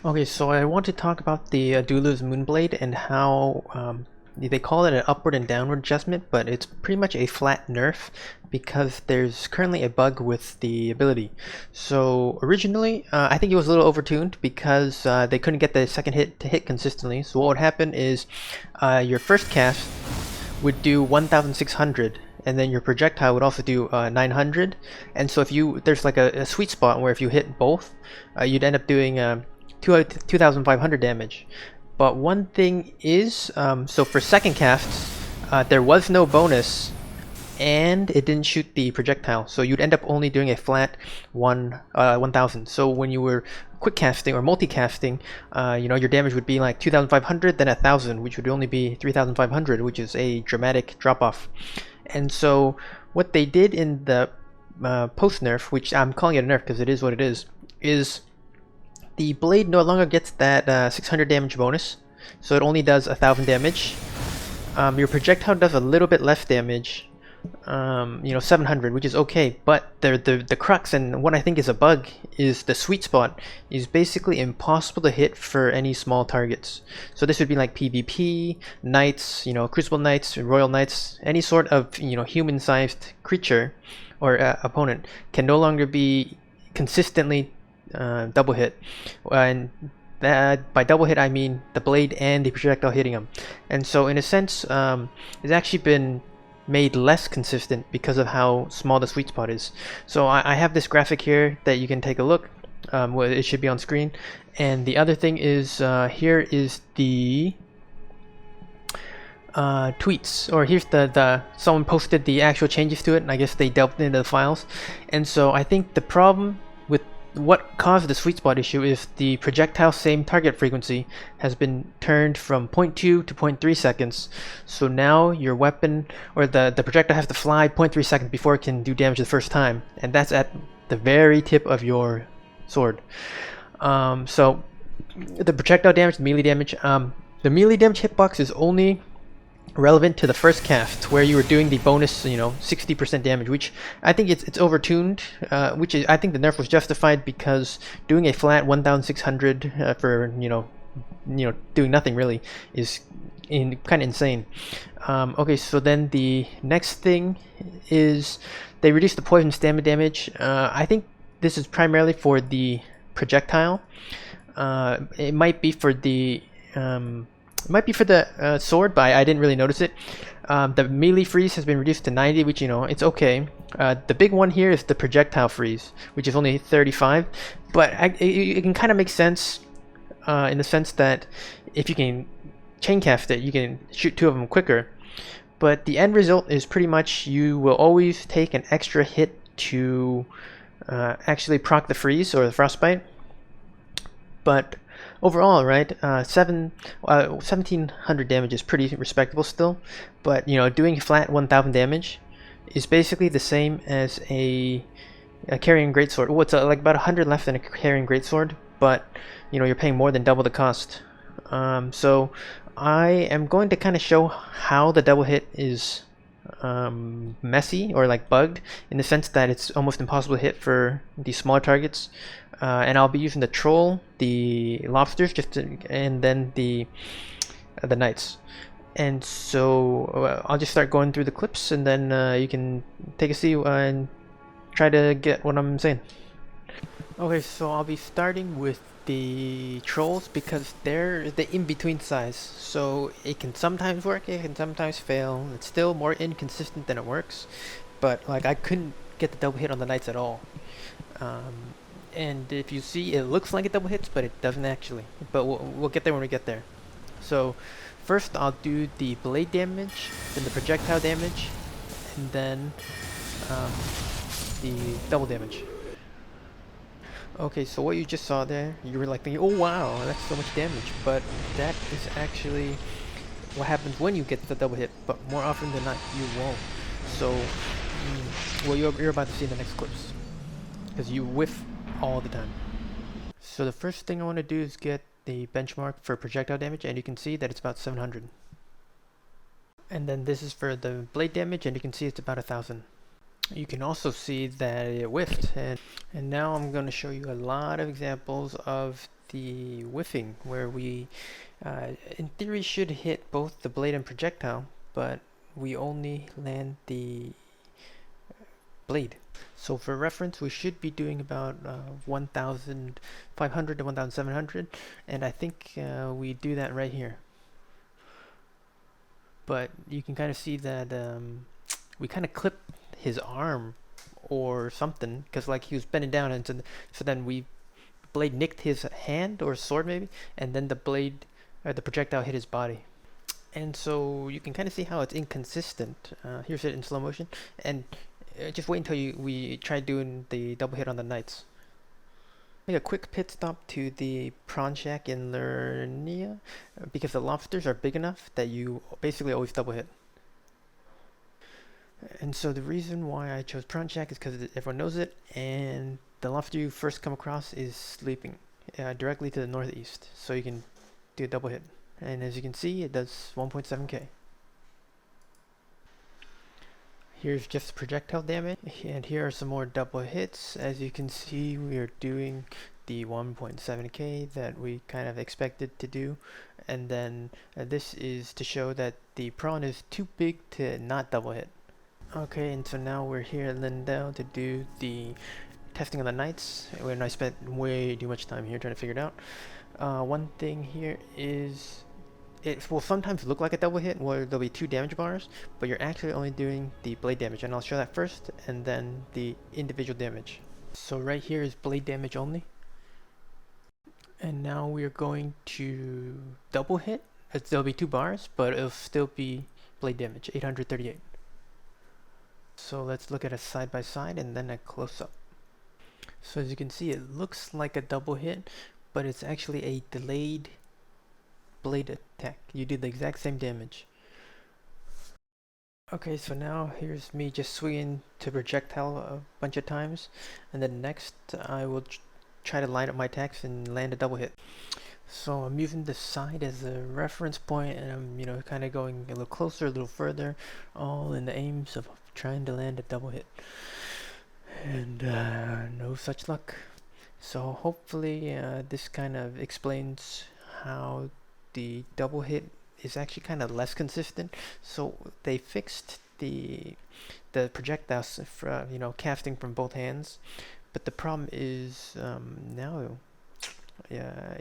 Okay, so I want to talk about the Adula's Moonblade and how they call it an upward and downward adjustment, but it's pretty much a flat nerf because there's currently a bug with the ability. So originally, I think it was a little overtuned because they couldn't get the second hit to hit consistently. So what would happen is your first cast would do 1,600, and then your projectile would also do 900. And so if you there's like a sweet spot where if you hit both, you'd end up doing 2,500 damage. But one thing is, so for second casts, there was no bonus, and it didn't shoot the projectile, so you'd end up only doing a flat 1,000. So when you were quick casting or multicasting, your damage would be like 2,500, then 1,000, which would only be 3,500, which is a dramatic drop off. And so what they did in the post nerf, which I'm calling it a nerf because it is what it is the blade no longer gets that 600 damage bonus, so it only does 1,000 damage. Your projectile does a little bit less damage, 700, which is okay, but the crux and what I think is a bug is the sweet spot is basically impossible to hit for any small targets. So this would be like PvP, knights, crucible knights, royal knights, any sort of human-sized creature or opponent can no longer be consistently double hit, and that by double hit I mean the blade and the projectile hitting them. And so in a sense, it's actually been made less consistent because of how small the sweet spot is. So I have this graphic here that you can take a look. It should be on screen. And the other thing is here is the tweets, or here's the someone posted the actual changes to it, and I guess they delved into the files. And so I think the problem with what caused the sweet spot issue is the projectile same target frequency has been turned from 0.2 to 0.3 seconds. So now your weapon or the projectile has to fly 0.3 seconds before it can do damage the first time, and that's at the very tip of your sword. So the projectile damage, the melee damage, hitbox is only relevant to the first cast where you were doing the bonus 60% damage, which I think it's overtuned, which is, I think the nerf was justified because doing a flat 1,600 for doing nothing really is kind of insane. Okay, so then the next thing is they reduced the poison stamina damage. I think this is primarily for the projectile. It might be for the sword, but I didn't really notice it. The melee freeze has been reduced to 90, which it's okay. The big one here is the projectile freeze, which is only 35, but it can kind of make sense in the sense that if you can chaincast it, you can shoot two of them quicker. But the end result is pretty much you will always take an extra hit to actually proc the freeze or the frostbite. But overall, right, 1,700 damage is pretty respectable still, but doing flat 1,000 damage is basically the same as a Carian greatsword. Oh, it's like about 100 less than a Carian greatsword, but you're paying more than double the cost. So I am going to kind of show how the double hit is messy or like bugged, in the sense that it's almost impossible to hit for the smaller targets. And I'll be using the troll, the lobsters, and then the knights. And so I'll just start going through the clips, and then you can take a see and try to get what I'm saying. Okay, so I'll be starting with the trolls because they're the in-between size. So it can sometimes work, it can sometimes fail. It's still more inconsistent than it works, but like I couldn't get the double hit on the knights at all. And if you see, it looks like it double hits, but it doesn't actually. But we'll get there when we get there. So first I'll do the blade damage, then the projectile damage, and then the double damage. Okay, so what you just saw there, you were like thinking, oh wow, that's so much damage. But that is actually what happens when you get the double hit, but more often than not, you won't. So, well, you're about to see in the next clips, because you whiff all the time. So the first thing I want to do is get the benchmark for projectile damage, and you can see that it's about 700. And then this is for the blade damage, and you can see it's about 1,000. You can also see that it whiffed, and now I'm going to show you a lot of examples of the whiffing, where we, in theory, should hit both the blade and projectile, but we only land the blade. So for reference, we should be doing about 1,500 to 1,700, and I think we do that right here. But you can kind of see that we kind of clip his arm or something, because like he was bending down, and so then we blade nicked his hand or sword maybe, and then the blade or the projectile hit his body. And so you can kind of see how it's inconsistent. Here's it in slow motion, and just wait until we try doing the double hit on the knights. Make a quick pit stop to the prawn shack in Lernia, because the lobsters are big enough that you basically always double hit. And so the reason why I chose prawn shack is because everyone knows it, and the lobster you first come across is sleeping directly to the northeast, so you can do a double hit. And as you can see, it does 1.7k. Here's just projectile damage, and here are some more double hits. As you can see, we are doing the 1.7k that we kind of expected to do, and then this is to show that the prawn is too big to not double hit. Okay, and so now we're here at Lindell to do the testing on the knights, when I spent way too much time here trying to figure it out. One thing here is it will sometimes look like a double hit where there'll be 2 damage bars, but you're actually only doing the blade damage, and I'll show that first and then the individual damage. So right here is blade damage only, and now we are going to double hit. There'll be 2 bars, but it'll still be blade damage, 838. So let's look at a side by side and then a close up. So as you can see, it looks like a double hit, but it's actually a delayed blade attack. You do the exact same damage. Okay, so now here's me just swinging to projectile a bunch of times, and then next I will try to line up my attacks and land a double hit. So I'm using the side as a reference point, and I'm kind of going a little closer, a little further, all in the aims of trying to land a double hit. And no such luck. So hopefully this kind of explains how the double hit is actually kind of less consistent. So they fixed the projectiles for casting from both hands, but the problem is now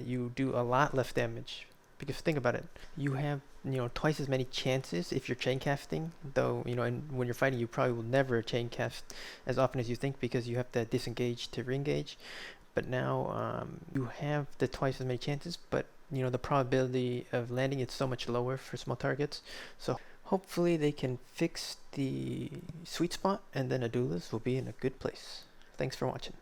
you do a lot less damage, because think about it, you have twice as many chances if you're chain casting, though and when you're fighting you probably will never chain cast as often as you think, because you have to disengage to re-engage. But now you have the twice as many chances, but the probability of landing is so much lower for small targets. So hopefully they can fix the sweet spot, and then Adula's will be in a good place. Thanks for watching.